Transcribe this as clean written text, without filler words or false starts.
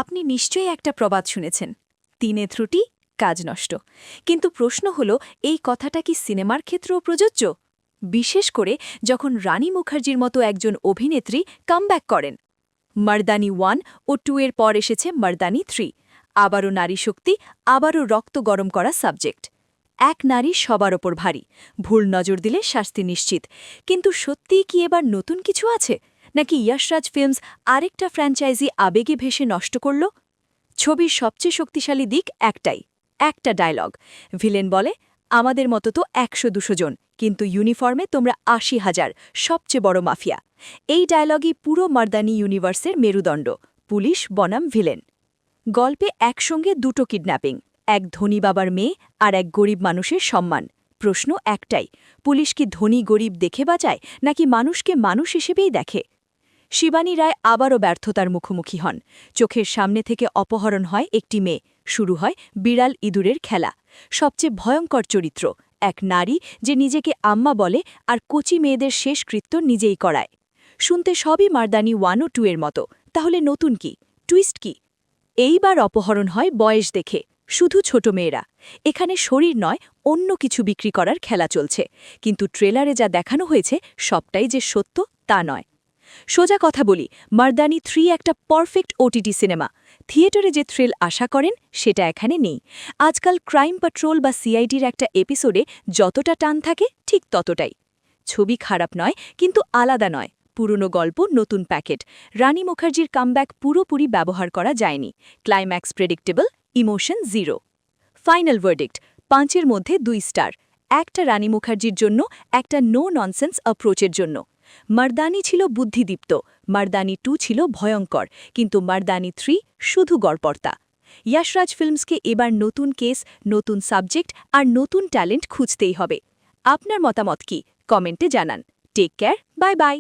আপনি নিশ্চয়ই একটা প্রবাদ শুনেছেন, তিনে ত্রুটি কাজ নষ্ট। কিন্তু প্রশ্ন হল, এই কথাটা কি সিনেমার ক্ষেত্রেও প্রযোজ্য? বিশেষ করে যখন রানী মুখার্জির মতো একজন অভিনেত্রী কামব্যাক করেন। মর্দানি 1 ও 2 এর পর এসেছে মর্দানি 3, আবারও নারী শক্তি, আবারও রক্ত গরম করা সাবজেক্ট। এক নারী সবার ওপর ভারী, ভুল নজর দিলে শাস্তি নিশ্চিত। কিন্তু সত্যিই কি এবার নতুন কিছু আছে, নাকি ইয়াশরাজ ফিল্মস আরেকটা ফ্র্যাঞ্চাইজি আবেগে ভেসে নষ্ট করল? ছবির সবচেয়ে শক্তিশালী দিক একটাই, একটা ডায়লগ। ভিলেন বলে, আমাদের মতো তো ১০০-২০০ জন, কিন্তু ইউনিফর্মে তোমরা ৮০,০০০, সবচেয়ে বড় মাফিয়া। এই ডায়লগই পুরো মার্দানি ইউনিভার্সের মেরুদণ্ড, পুলিশ বনাম ভিলেন। গল্পে একসঙ্গে দুটো কিডন্যাপিং, এক ধনী বাবার মেয়ে আর এক গরিব মানুষের সম্মান। প্রশ্ন একটাই, পুলিশ কি ধনী গরিব দেখে বাঁচায়, নাকি মানুষকে মানুষ হিসেবেই দেখে? শিবানী রায় আবারও ব্যর্থতার মুখোমুখি হন। চোখের সামনে থেকে অপহরণ হয় একটি মেয়ে, শুরু হয় বিড়াল ইঁদুরের খেলা। সবচেয়ে ভয়ঙ্কর চরিত্র, এক নারী যে নিজেকে আম্মা বলে আর কচি মেয়েদের শেষকৃত্য নিজেই করায়। শুনতে সবই মারদানি 1 ও 2 এর মতো, তাহলে নতুন কি, টুইস্ট কি? এইবার অপহরণ হয় বয়স দেখে, শুধু ছোট মেয়েরা। এখানে শরীর নয়, অন্য কিছু বিক্রি করার খেলা চলছে। কিন্তু ট্রেলারে যা দেখানো হয়েছে সবটাই যে সত্য তা নয়। সোজা কথা বলি, মর্দানি 3 একটা পারফেক্ট ওটিটি সিনেমা। থিয়েটারে যে থ্রিল আশা করেন সেটা এখানে নেই। আজকাল ক্রাইম পাট্রোল বা সিআইডির একটা এপিসোডে যতটা টান থাকে ঠিক ততটাই। ছবি খারাপ নয়, কিন্তু আলাদা নয়। পুরনো গল্প, নতুন প্যাকেট। রানী মুখার্জির কামব্যাক পুরোপুরি ব্যবহার করা যায়নি। Climax predictable, emotion zero. Final verdict, 5-এর মধ্যে 2 স্টার। একটা রানী মুখার্জির জন্য, একটা নো ননসেন্স অ্যাপ্রোচের জন্য। মর্দানি ছিল বুদ্ধিদীপ্ত, মর্দানি 2 ছিল ভয়ঙ্কর, কিন্তু মর্দানি 3 শুধু গড়পড়তা। ইয়াশরাজ ফিল্মসকে এবার নতুন কেস, নতুন সাবজেক্ট আর নতুন ট্যালেন্ট খুঁজতেই হবে। আপনার মতামত কি, কমেন্টে জানান। Take care, bye by.